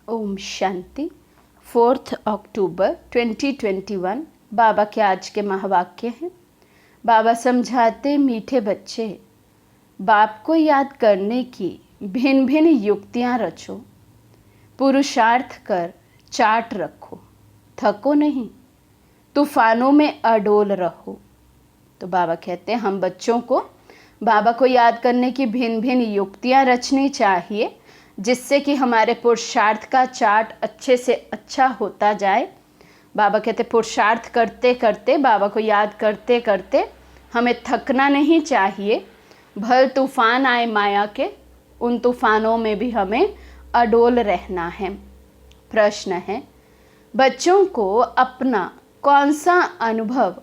ओम शांति। 4 अक्टूबर 2021 बाबा के आज के महावाक्य हैं। बाबा समझाते, मीठे बच्चे, बाप को याद करने की भिन्न भिन्न युक्तियाँ रचो, पुरुषार्थ कर चाट रखो, थको नहीं, तूफानों में अडोल रहो। तो बाबा कहते हैं हम बच्चों को बाबा को याद करने की भिन्न भिन्न युक्तियाँ रचनी चाहिए, जिससे कि हमारे पुरुषार्थ का चार्ट अच्छे से अच्छा होता जाए। बाबा कहते पुरुषार्थ करते करते, बाबा को याद करते करते हमें थकना नहीं चाहिए। भर तूफान आए माया के, उन तूफानों में भी हमें अडोल रहना है। प्रश्न है, बच्चों को अपना कौन सा अनुभव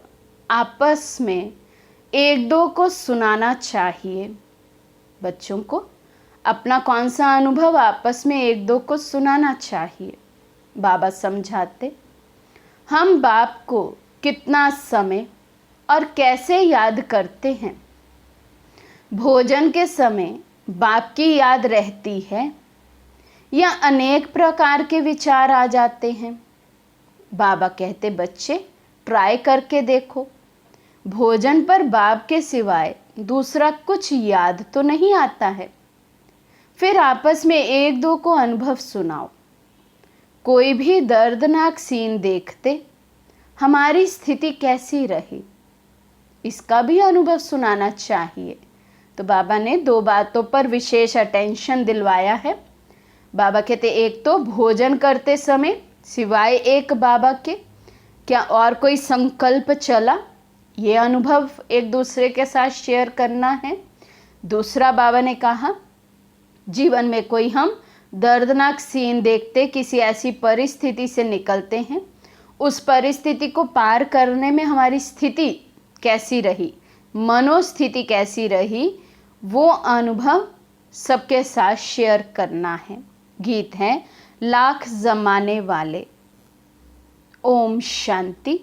आपस में एक दो को सुनाना चाहिए? बच्चों को अपना कौन सा अनुभव आपस में एक दो को सुनाना चाहिए? बाबा समझाते, हम बाप को कितना समय और कैसे याद करते हैं? भोजन के समय बाप की याद रहती है या अनेक प्रकार के विचार आ जाते हैं? बाबा कहते बच्चे ट्राई करके देखो, भोजन पर बाप के सिवाय दूसरा कुछ याद तो नहीं आता है। फिर आपस में एक दो को अनुभव सुनाओ। कोई भी दर्दनाक सीन देखते हमारी स्थिति कैसी रही, इसका भी अनुभव सुनाना चाहिए। तो बाबा ने दो बातों पर विशेष अटेंशन दिलवाया है। बाबा कहते एक तो भोजन करते समय सिवाय एक बाबा के क्या और कोई संकल्प चला, ये अनुभव एक दूसरे के साथ शेयर करना है। दूसरा बाबा ने कहा जीवन में कोई हम दर्दनाक सीन देखते, किसी ऐसी परिस्थिति से निकलते हैं, उस परिस्थिति को पार करने में हमारी स्थिति कैसी रही, मनोस्थिति कैसी रही, वो अनुभव सबके साथ शेयर करना है। गीत है लाख जमाने वाले। ओम शांति।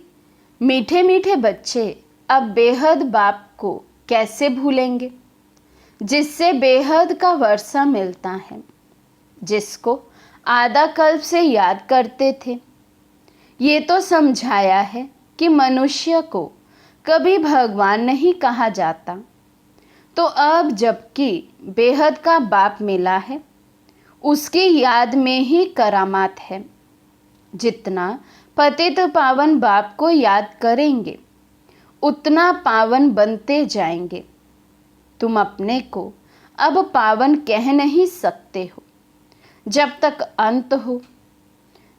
मीठे मीठे बच्चे अब बेहद बाप को कैसे भूलेंगे, जिससे बेहद का वर्षा मिलता है, जिसको आधा कल्प से याद करते थे। ये तो समझाया है कि मनुष्य को कभी भगवान नहीं कहा जाता। तो अब जबकि बेहद का बाप मिला है, उसकी याद में ही करामात है। जितना पतित पावन बाप को याद करेंगे, उतना पावन बनते जाएंगे। तुम अपने को अब पावन कह नहीं सकते हो जब तक अंत हो।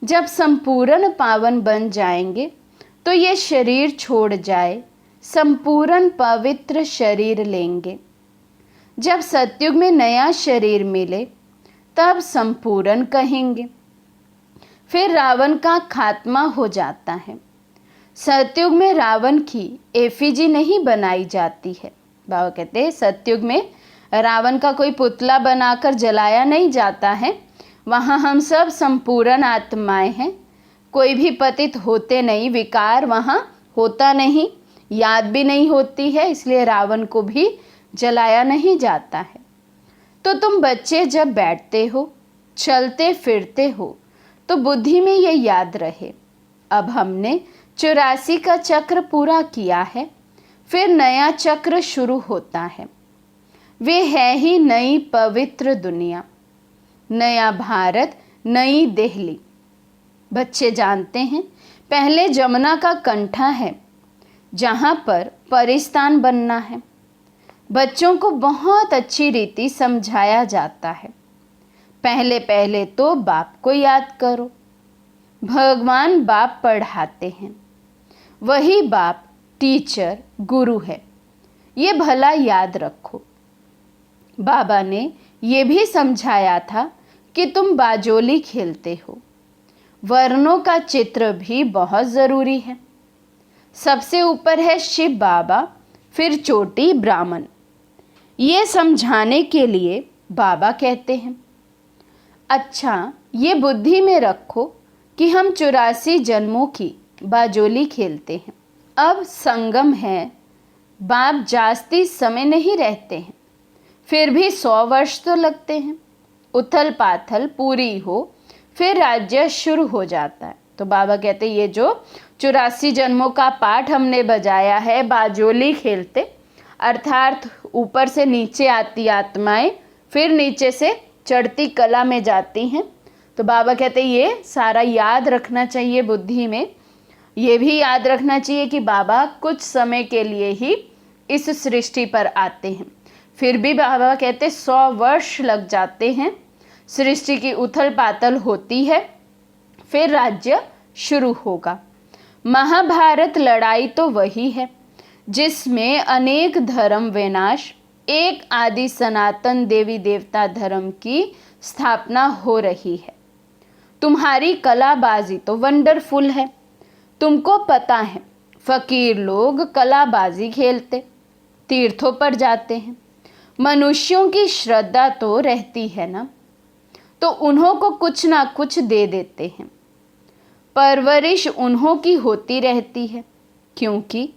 जब संपूर्ण पावन बन जाएंगे तो ये शरीर छोड़ जाए, संपूर्ण पवित्र शरीर लेंगे। जब सतयुग में नया शरीर मिले तब संपूर्ण कहेंगे। फिर रावण का खात्मा हो जाता है। सतयुग में रावण की एफिजी नहीं बनाई जाती है। बाबा कहते हैं सतयुग में रावण का कोई पुतला बनाकर जलाया नहीं जाता है। वहाँ हम सब संपूर्ण आत्माएं हैं। कोई भी पतित होते नहीं, विकार वहाँ होता नहीं, याद भी नहीं होती है, इसलिए रावण को भी जलाया नहीं जाता है। तो तुम बच्चे जब बैठते हो, चलते फिरते हो, तो बुद्धि में ये याद रहे अब हमने 84 का चक्र पूरा किया है, फिर नया चक्र शुरू होता है। वे है ही नई पवित्र दुनिया, नया भारत, नई दिल्ली। बच्चे जानते हैं पहले जमुना का कंठा है जहाँ पर परिस्तान बनना है। बच्चों को बहुत अच्छी रीति समझाया जाता है। पहले पहले तो बाप को याद करो। भगवान बाप पढ़ाते हैं, वही बाप टीचर गुरु है, ये भला याद रखो। बाबा ने ये भी समझाया था कि तुम बाजोली खेलते हो, वर्णों का चित्र भी बहुत ज़रूरी है। सबसे ऊपर है शिव बाबा, फिर चोटी ब्राह्मण। ये समझाने के लिए बाबा कहते हैं अच्छा ये बुद्धि में रखो कि हम 84 जन्मों की बाजोली खेलते हैं। अब संगम है, बाप जास्ती समय नहीं रहते हैं, फिर भी 100 वर्ष तो लगते हैं। उथल पाथल पूरी हो फिर राज्य शुरू हो जाता है। तो बाबा कहते ये जो 84 जन्मों का पाठ हमने बजाया है बाजोली खेलते, अर्थात ऊपर से नीचे आती आत्माएं फिर नीचे से चढ़ती कला में जाती हैं। तो बाबा कहते ये सारा याद रखना चाहिए बुद्धि में। ये भी याद रखना चाहिए कि बाबा कुछ समय के लिए ही इस सृष्टि पर आते हैं। फिर भी बाबा कहते 100 वर्ष लग जाते हैं, सृष्टि की उथल पाथल होती है, फिर राज्य शुरू होगा। महाभारत लड़ाई तो वही है जिसमें अनेक धर्म विनाश, एक आदि सनातन देवी देवता धर्म की स्थापना हो रही है। तुम्हारी कलाबाजी तो वंडरफुल है। तुमको पता है फकीर लोग कलाबाजी खेलते, तीर्थों पर जाते हैं। मनुष्यों की श्रद्धा तो रहती है ना, तो उन्हों को कुछ ना कुछ दे देते हैं। परवरिश उन्हों की होती रहती है, क्योंकि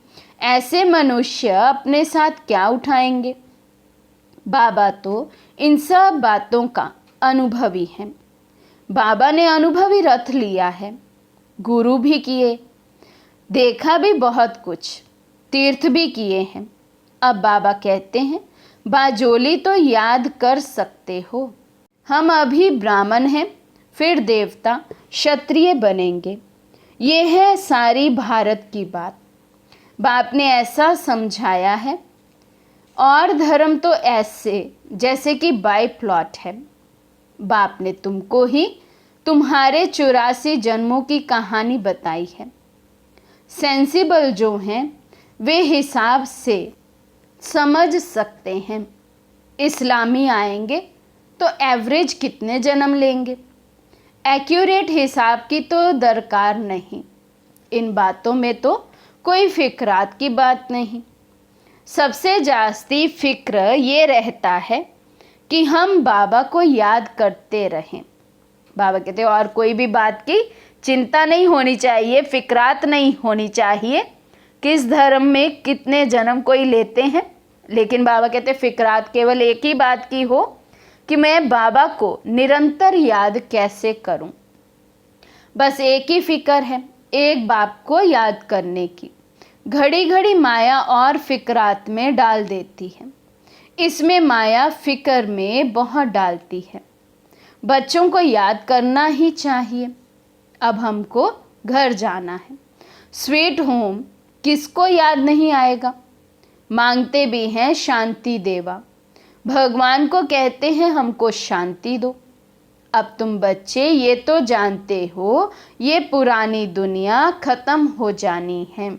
ऐसे मनुष्य अपने साथ क्या उठाएंगे। बाबा तो इन सब बातों का अनुभवी है। बाबा ने अनुभवी रथ लिया है, गुरु भी किए, देखा भी बहुत कुछ, तीर्थ भी किए हैं। अब बाबा कहते हैं बाजोली तो याद कर सकते हो। हम अभी ब्राह्मण हैं, फिर देवता क्षत्रिय बनेंगे। ये है सारी भारत की बात। बाप ने ऐसा समझाया है। और धर्म तो ऐसे जैसे कि बाय प्लॉट है। बाप ने तुमको ही तुम्हारे 84 जन्मों की कहानी बताई है। सेंसिबल जो हैं वे हिसाब से समझ सकते हैं। इस्लामी आएंगे तो एवरेज कितने जन्म लेंगे, एक्यूरेट हिसाब की तो दरकार नहीं। इन बातों में तो कोई फिक्रात की बात नहीं। सबसे जास्ती फिक्र ये रहता है कि हम बाबा को याद करते रहें। बाबा कहते हैं और कोई भी बात की चिंता नहीं होनी चाहिए, फिक्रात नहीं होनी चाहिए किस धर्म में कितने जन्म कोई लेते हैं। लेकिन बाबा कहते हैं फिक्रात केवल एक ही बात की हो कि मैं बाबा को निरंतर याद कैसे करूं। बस एक ही फिक्र है, एक बाप को याद करने की। घड़ी घड़ी माया और फिक्रात में डाल देती है। इसमें माया फिक्र में बहुत डालती है। बच्चों को याद करना ही चाहिए। अब हमको घर जाना है। स्वीट होम किसको याद नहीं आएगा। मांगते भी हैं शांति देवा। भगवान को कहते हैं हमको शांति दो। अब तुम बच्चे ये तो जानते हो ये पुरानी दुनिया खत्म हो जानी है।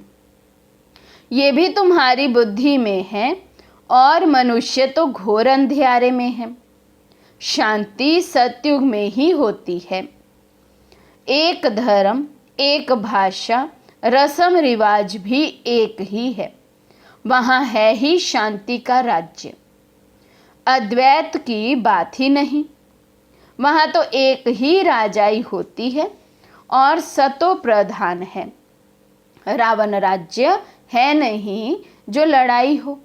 ये भी तुम्हारी बुद्धि में है और मनुष्य तो घोर अंधियारे में है। शांति सतयुग में ही होती है। एक धर्म, एक भाषा, रस्म रिवाज भी एक ही है। वहाँ है ही शांति का राज्य। अद्वैत की बात ही नहीं। वहाँ तो एक ही राजाई होती है और सतो प्रधान है। रावण राज्य है नहीं जो लड़ाई हो।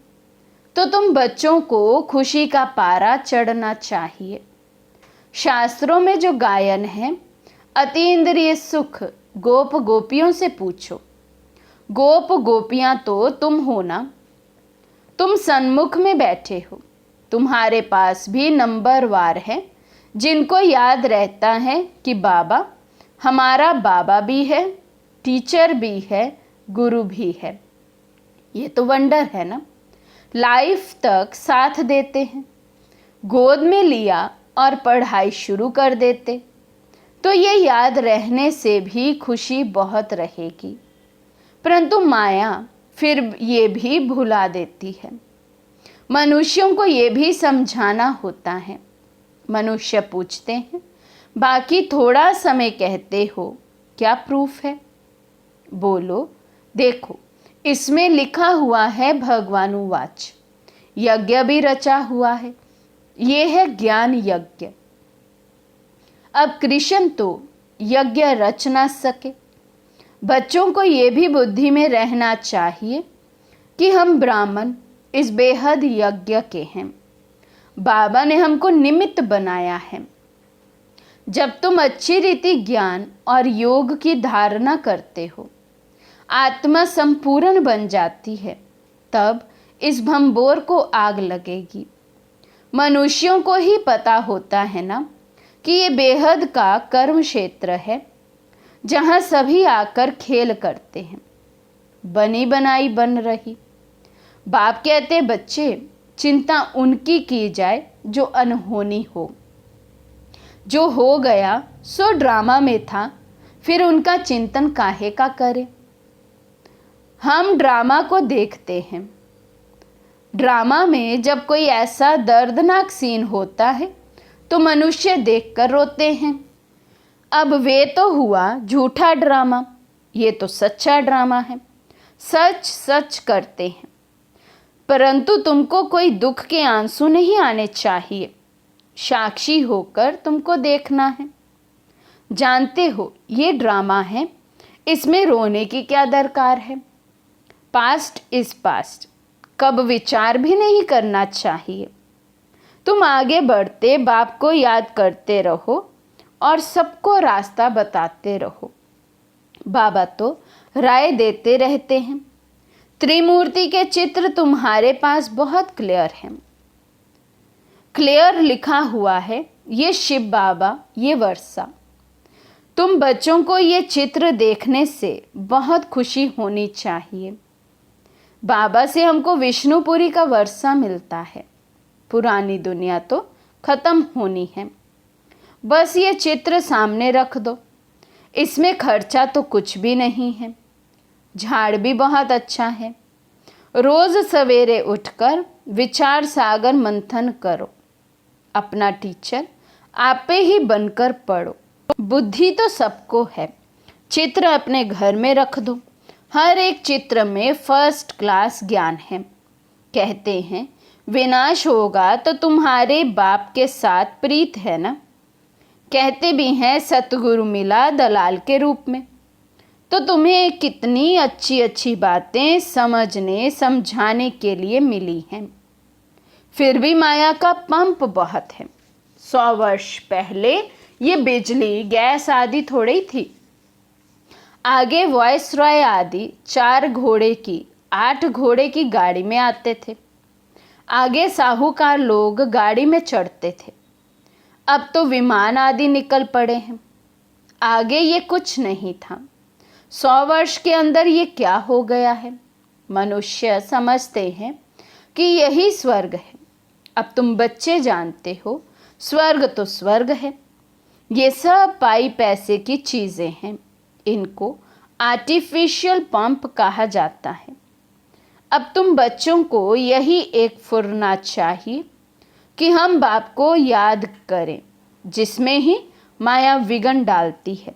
तो तुम बच्चों को खुशी का पारा चढ़ना चाहिए। शास्त्रों में जो गायन है अतीन्द्रिय सुख गोप गोपियों से पूछो। गोप गोपियां तो तुम हो ना। तुम सन्मुख में बैठे हो। तुम्हारे पास भी नंबरवार है जिनको याद रहता है कि बाबा हमारा बाबा भी है, टीचर भी है, गुरु भी है। ये तो वंडर है ना। लाइफ तक साथ देते हैं। गोद में लिया और पढ़ाई शुरू कर देते तो ये याद रहने से भी खुशी बहुत रहेगी। परंतु माया फिर ये भी भुला देती है। मनुष्यों को ये भी समझाना होता है। मनुष्य पूछते हैं बाकी थोड़ा समय कहते हो, क्या प्रूफ है? बोलो देखो इसमें लिखा हुआ है भगवानुवाच। यज्ञ भी रचा हुआ है। ये है ज्ञान यज्ञ। अब कृष्ण तो यज्ञ रच ना सके। बच्चों को ये भी बुद्धि में रहना चाहिए कि हम ब्राह्मण इस बेहद यज्ञ के हैं। बाबा ने हमको निमित्त बनाया है। जब तुम अच्छी रीति ज्ञान और योग की धारणा करते हो, आत्मा संपूर्ण बन जाती है, तब इस भंबोर को आग लगेगी। मनुष्यों को ही पता होता है ना कि ये बेहद का कर्म क्षेत्र है, जहाँ सभी आकर खेल करते हैं। बनी बनाई बन रही। बाप कहते बच्चे, चिंता उनकी की जाए जो अनहोनी हो। जो हो गया सो ड्रामा में था, फिर उनका चिंतन काहे का करे। हम ड्रामा को देखते हैं। ड्रामा में जब कोई ऐसा दर्दनाक सीन होता है तो मनुष्य देखकर रोते हैं। अब वे तो हुआ झूठा ड्रामा, ये तो सच्चा ड्रामा है। सच सच करते हैं, परंतु तुमको कोई दुख के आंसू नहीं आने चाहिए। साक्षी होकर तुमको देखना है। जानते हो ये ड्रामा है, इसमें रोने की क्या दरकार है। पास्ट इज पास्ट, कब विचार भी नहीं करना चाहिए। तुम आगे बढ़ते बाप को याद करते रहो और सबको रास्ता बताते रहो। बाबा तो राय देते रहते हैं। त्रिमूर्ति के चित्र तुम्हारे पास बहुत क्लियर हैं। क्लियर लिखा हुआ है, ये शिव बाबा, ये वर्षा। तुम बच्चों को ये चित्र देखने से बहुत खुशी होनी चाहिए। बाबा से हमको विष्णुपुरी का वर्षा मिलता है। पुरानी दुनिया तो खत्म होनी है। बस ये चित्र सामने रख दो। इसमें खर्चा तो कुछ भी नहीं है। झाड़ भी बहुत अच्छा है। रोज सवेरे उठकर विचार सागर मंथन करो। अपना टीचर आपे ही बनकर पढ़ो। बुद्धि तो सबको है। चित्र अपने घर में रख दो। हर एक चित्र में फर्स्ट क्लास ज्ञान है। कहते हैं विनाश होगा तो तुम्हारे बाप के साथ प्रीत है ना। कहते भी हैं सतगुरु मिला दलाल के रूप में। तो तुम्हें कितनी अच्छी अच्छी बातें समझने समझाने के लिए मिली हैं। फिर भी माया का पंप बहुत है। 100 वर्ष पहले ये बिजली गैस आदि थोड़ी थी। आगे वॉइस रॉय आदि 4 घोड़े की 8 घोड़े की गाड़ी में आते थे। आगे साहूकार लोग गाड़ी में चढ़ते थे। अब तो विमान आदि निकल पड़े हैं। आगे ये कुछ नहीं था। 100 वर्ष के अंदर ये क्या हो गया है। मनुष्य समझते हैं कि यही स्वर्ग है। अब तुम बच्चे जानते हो स्वर्ग तो स्वर्ग है। ये सब पाई पैसे की चीज़ें हैं। इनको आर्टिफिशियल पंप कहा जाता है। अब तुम बच्चों को यही एक फुरना चाहिए कि हम बाप को याद करें, जिसमें ही माया विघन डालती है।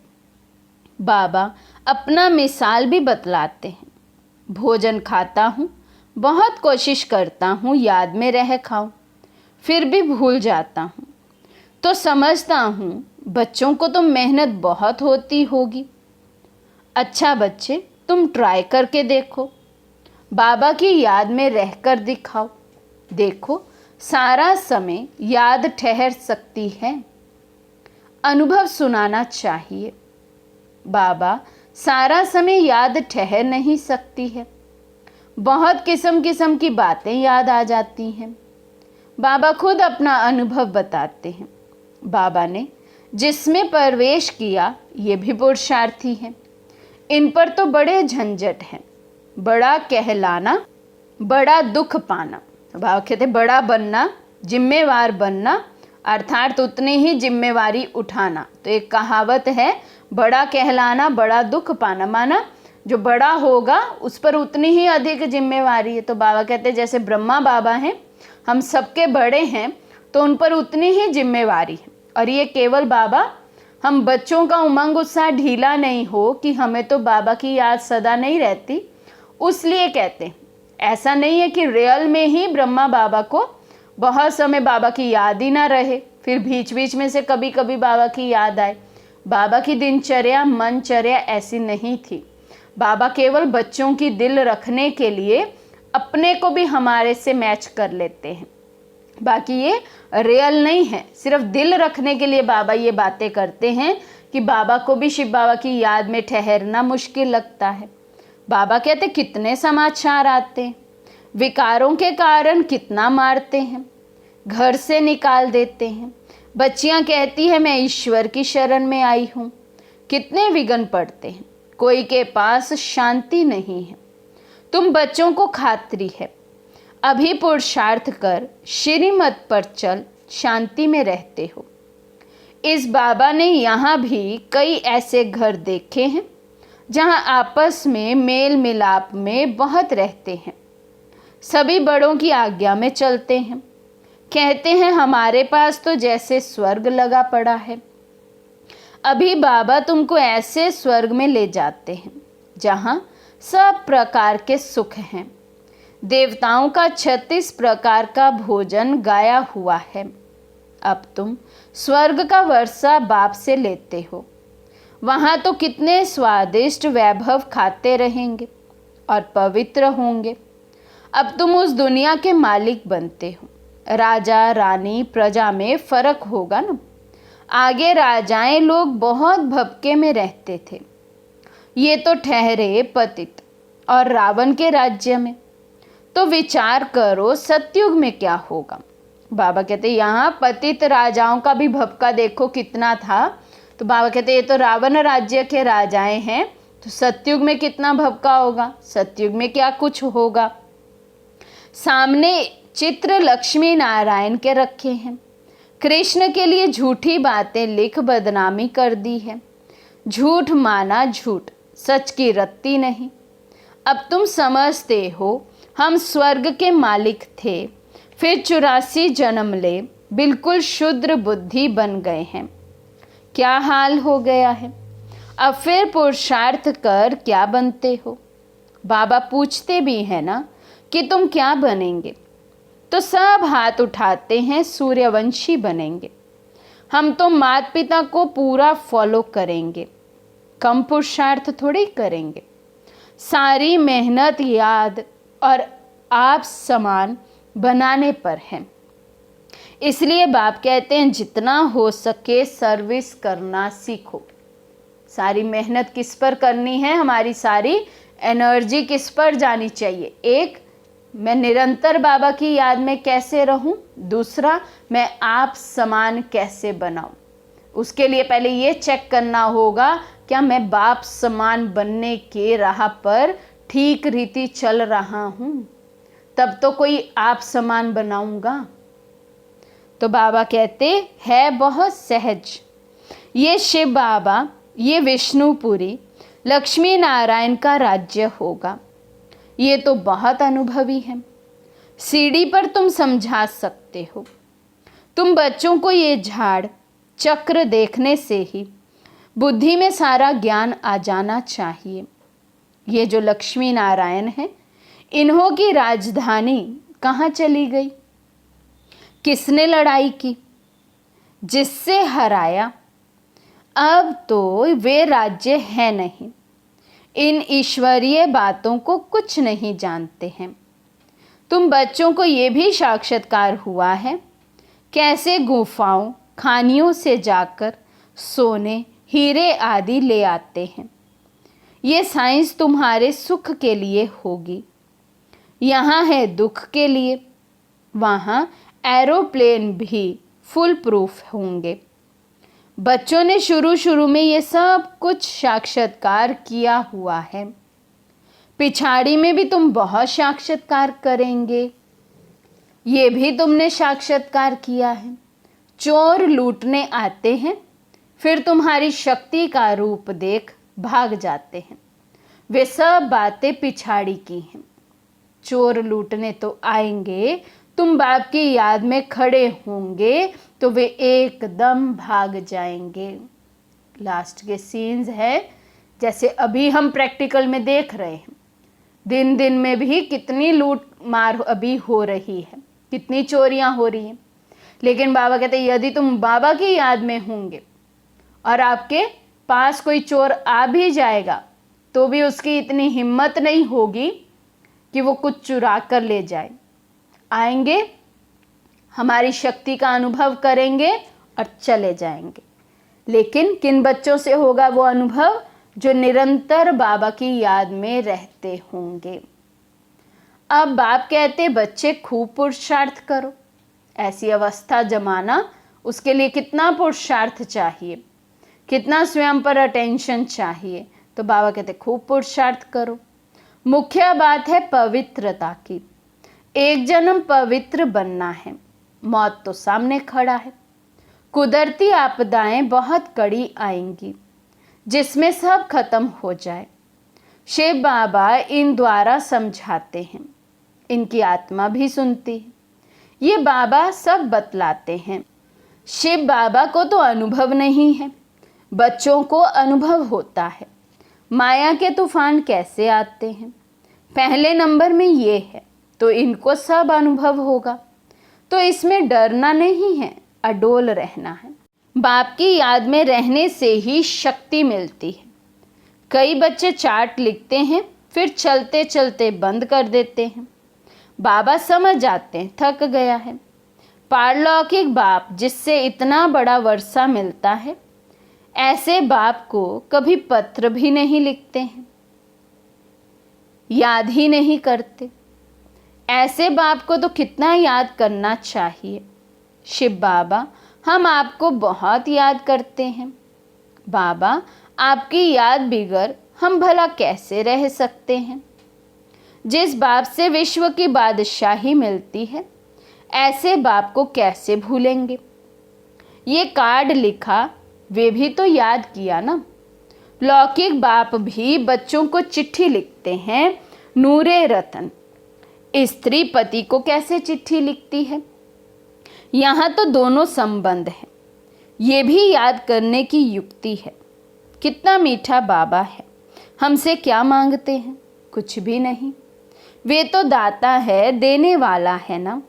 बाबा अपना मिसाल भी बतलाते हैं। भोजन खाता हूँ, बहुत कोशिश करता हूँ याद में रह खाऊं, फिर भी भूल जाता हूँ। तो समझता हूँ बच्चों को तो मेहनत बहुत होती होगी। अच्छा बच्चे, तुम ट्राई करके देखो। बाबा की याद में रहकर दिखाओ। देखो सारा समय याद ठहर सकती है। अनुभव सुनाना चाहिए। बाबा सारा समय याद ठहर नहीं सकती है। बहुत किस्म किस्म की बातें याद आ जाती हैं। बाबा खुद अपना अनुभव बताते हैं। बाबा ने जिसमें प्रवेश किया ये भी पुरुषार्थी है। इन पर तो बड़े झंझट हैं। बड़ा कहलाना, बड़ा दुख पाना। बाबा कहते बड़ा बनना, जिम्मेवार बनना, अर्थात उतनी ही जिम्मेवारी उठाना। तो एक कहावत है, बड़ा कहलाना बड़ा दुख पाना, माना जो बड़ा होगा उस पर उतनी ही अधिक जिम्मेवारी है। तो बाबा कहते जैसे ब्रह्मा बाबा हैं, हम सबके बड़े हैं, तो उन पर उतनी ही जिम्मेवारी है। और ये केवल बाबा, हम बच्चों का उमंग उत्साह ढीला नहीं हो कि हमें तो बाबा की याद सदा नहीं रहती, उसलिए कहते हैं। ऐसा नहीं है कि रियल में ही ब्रह्मा बाबा को बहुत समय बाबा की याद ही ना रहे, फिर बीच बीच में से कभी कभी बाबा की याद आए। बाबा की दिनचर्या मनचर्या ऐसी नहीं थी। बाबा केवल बच्चों की दिल रखने के लिए अपने को भी हमारे से मैच कर लेते हैं। बाकी ये रियल नहीं है, सिर्फ दिल रखने के लिए बाबा ये बातें करते हैं कि बाबा को भी शिव बाबा की याद में ठहरना मुश्किल लगता है। बाबा कहते कितने समाचार आते हैं, विकारों के कारण कितना मारते हैं, घर से निकाल देते हैं। बच्चियां कहती है मैं ईश्वर की शरण में आई हूँ, कितने विघ्न पड़ते हैं, कोई के पास शांति नहीं है। तुम बच्चों को खात्री है, अभी पुरुषार्थ कर श्रीमत पर चल, शांति में रहते हो। इस बाबा ने यहाँ भी कई ऐसे घर देखे हैं जहाँ आपस में मेल मिलाप में बहुत रहते हैं, सभी बड़ों की आज्ञा में चलते हैं। कहते हैं हमारे पास तो जैसे स्वर्ग लगा पड़ा है। अभी बाबा तुमको ऐसे स्वर्ग में ले जाते हैं जहाँ सब प्रकार के सुख हैं। देवताओं का 36 प्रकार का भोजन गाया हुआ है। अब तुम स्वर्ग का वर्षा बाप से लेते हो। वहाँ तो कितने स्वादिष्ट वैभव खाते रहेंगे और पवित्र होंगे। अब तुम उस दुनिया के मालिक बनते हो। राजा रानी प्रजा में फर्क होगा ना। आगे राजाएं लोग बहुत भपके में रहते थे, ये तो ठहरे पतित और रावण के राज्य में। तो विचार करो सतयुग में क्या होगा। बाबा कहते यहाँ पतित राजाओं का भी भपका देखो कितना था। तो बाबा कहते ये तो रावण राज्य के राजाएं हैं, तो सतयुग में कितना भपका होगा, सतयुग में क्या कुछ होगा। सामने चित्र लक्ष्मी नारायण के रखे हैं। कृष्ण के लिए झूठी बातें लिख बदनामी कर दी है। झूठ माना झूठ, सच की रत्ती नहीं। अब तुम समझते हो हम स्वर्ग के मालिक थे, फिर 84 जन्म ले बिल्कुल शुद्र बुद्धि बन गए हैं। क्या हाल हो गया है। अब फिर पुरुषार्थ कर क्या बनते हो। बाबा पूछते भी हैं ना कि तुम क्या बनेंगे, तो सब हाथ उठाते हैं सूर्यवंशी बनेंगे। हम तो माता पिता को पूरा फॉलो करेंगे, कम पुरुषार्थ थोड़ी करेंगे। सारी मेहनत याद और आप समान बनाने पर है। इसलिए बाप कहते हैं जितना हो सके सर्विस करना सीखो। सारी मेहनत किस पर करनी है, हमारी सारी एनर्जी किस पर जानी चाहिए। एक, मैं निरंतर बाबा की याद में कैसे रहूं, दूसरा मैं आप समान कैसे बनाऊं। उसके लिए पहले ये चेक करना होगा क्या मैं बाप समान बनने के राह पर ठीक रीति चल रहा हूं, तब तो कोई आप समान बनाऊंगा। तो बाबा कहते है बहुत सहज। ये शिव बाबा, ये विष्णुपुरी, लक्ष्मी नारायण का राज्य होगा। ये तो बहुत अनुभवी है, सीढ़ी पर तुम समझा सकते हो। तुम बच्चों को ये झाड़ चक्र देखने से ही बुद्धि में सारा ज्ञान आ जाना चाहिए। ये जो लक्ष्मी नारायण है, इन्हों की राजधानी कहाँ चली गई, किसने लड़ाई की, जिससे हराया। अब तो वे राज्य है नहीं, इन ईश्वरीय बातों को कुछ नहीं जानते हैं। तुम बच्चों को ये भी साक्षात्कार हुआ है कैसे गुफाओं खानियों से जाकर सोने हीरे आदि ले आते हैं। ये साइंस तुम्हारे सुख के लिए होगी। यहाँ है दुख के लिए, वहाँ एरोप्लेन भी फुल प्रूफ होंगे। बच्चों ने शुरू शुरू में ये सब कुछ साक्षात्कार किया हुआ है, पिछाड़ी में भी तुम बहुत साक्षात्कार करेंगे। ये भी तुमने साक्षात्कार किया है। चोर लूटने आते हैं, फिर तुम्हारी शक्ति का रूप देख भाग जाते हैं। वे सब बातें पिछाड़ी की हैं। चोर लूटने तो आएंगे, तुम बाप की याद में खड़े होंगे तो वे एकदम भाग जाएंगे। लास्ट के सीन्स है जैसे अभी हम प्रैक्टिकल में देख रहे हैं। दिन दिन में भी कितनी लूट मार अभी हो रही है, कितनी चोरियां हो रही हैं। लेकिन बाबा कहते हैं यदि तुम बाबा की याद में होंगे और आपके पास कोई चोर आ भी जाएगा तो भी उसकी इतनी हिम्मत नहीं होगी कि वो कुछ चुरा कर ले जाए। आएंगे, हमारी शक्ति का अनुभव करेंगे और चले जाएंगे। लेकिन किन बच्चों से होगा वो अनुभव? जो निरंतर बाबा की याद में रहते होंगे। अब बाप कहते बच्चे खूब पुरुषार्थ करो। ऐसी अवस्था जमाना, उसके लिए कितना पुरुषार्थ चाहिए, कितना स्वयं पर अटेंशन चाहिए। तो बाबा कहते खूब पुरुषार्थ करो। मुख्य बात है पवित्रता की। एक जन्म पवित्र बनना है। मौत तो सामने खड़ा है। कुदरती आपदाएं बहुत कड़ी आएंगी जिसमें सब खत्म हो जाए। शिव बाबा इन द्वारा समझाते हैं, इनकी आत्मा भी सुनती है। ये बाबा सब बतलाते हैं। शिव बाबा को तो अनुभव नहीं है, बच्चों को अनुभव होता है। माया के तूफान कैसे आते हैं, पहले नंबर में ये है, तो इनको सब अनुभव होगा। तो इसमें डरना नहीं है, अडोल रहना है। बाप की याद में रहने से ही शक्ति मिलती है। कई बच्चे चार्ट लिखते हैं, फिर चलते चलते बंद कर देते हैं। बाबा समझ जाते हैं थक गया है। पारलौकिक बाप जिससे इतना बड़ा वर्षा मिलता है, ऐसे बाप को कभी पत्र भी नहीं लिखते हैं, याद ही नहीं करते। ऐसे बाप को तो कितना याद करना चाहिए। शिव बाबा हम आपको बहुत याद करते हैं। बाबा आपकी याद बिगर हम भला कैसे रह सकते हैं। जिस बाप से विश्व की बादशाही मिलती है, ऐसे बाप को कैसे भूलेंगे। ये कार्ड लिखा, वे भी तो याद किया ना। लौकिक बाप भी बच्चों को चिट्ठी लिखते हैं। नूरे रतन स्त्री पति को कैसे चिट्ठी लिखती है। यहाँ तो दोनों संबंध हैं। ये भी याद करने की युक्ति है। कितना मीठा बाबा है। हमसे क्या मांगते हैं? कुछ भी नहीं। वे तो दाता है, देने वाला है ना,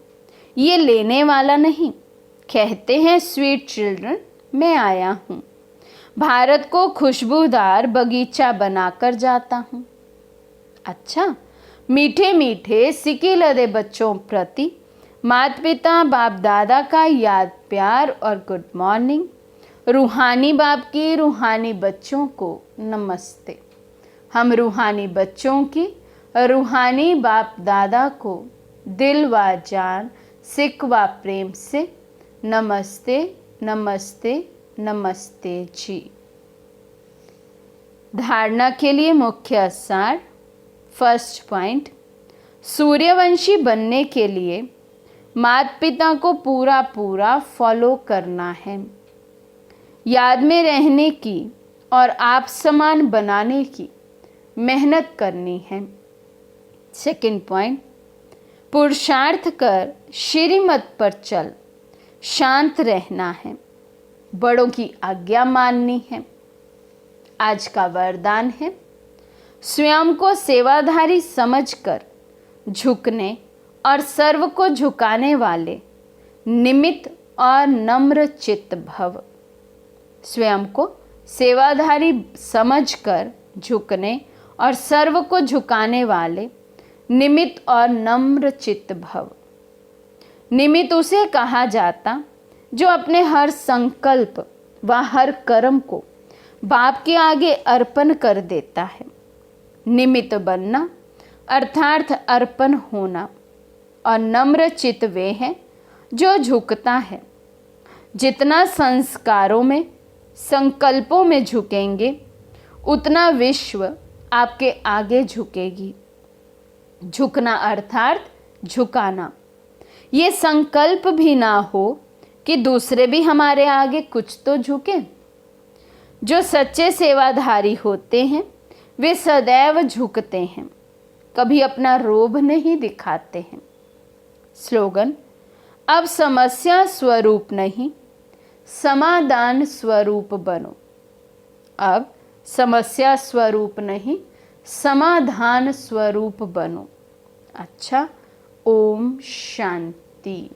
ये लेने वाला नहीं। कहते हैं स्वीट चिल्ड्रन, मैं आया हूँ, भारत को खुशबूदार बगीचा बनाकर जाता हूँ। अच्छा, मीठे मीठे सिकी लदे बच्चों प्रति माता पिता बाप दादा का याद प्यार और गुड मॉर्निंग। रूहानी बाप की रूहानी बच्चों को नमस्ते। हम रूहानी बच्चों की रूहानी बाप दादा को दिल व जान सिक व प्रेम से नमस्ते नमस्ते नमस्ते जी। धारणा के लिए मुख्य सार। फर्स्ट पॉइंट, सूर्यवंशी बनने के लिए माता पिता को पूरा पूरा फॉलो करना है। याद में रहने की और आप समान बनाने की मेहनत करनी है। सेकंड पॉइंट, पुरुषार्थ कर श्रीमत पर चल, शांत रहना है, बड़ों की आज्ञा माननी है। आज का वरदान है, स्वयं को सेवाधारी समझकर झुकने और सर्व को झुकाने वाले निमित्त और नम्र चित्त भव। स्वयं को सेवाधारी समझकर झुकने और सर्व को झुकाने वाले निमित्त और नम्र चित्त भव। निमित्त उसे कहा जाता जो अपने हर संकल्प व हर कर्म को बाप के आगे अर्पण कर देता है। निमित्त बनना अर्थात अर्पण होना। और नम्र चित्त वे हैं जो झुकता है। जितना संस्कारों में संकल्पों में झुकेंगे, उतना विश्व आपके आगे झुकेगी। झुकना अर्थात झुकाना। ये संकल्प भी ना हो कि दूसरे भी हमारे आगे कुछ तो झुके। जो सच्चे सेवाधारी होते हैं वे सदैव झुकते हैं, कभी अपना रोब नहीं दिखाते हैं। स्लोगन, अब समस्या स्वरूप नहीं, समाधान स्वरूप बनो। अब समस्या स्वरूप नहीं, समाधान स्वरूप बनो। अच्छा, ओम शांति।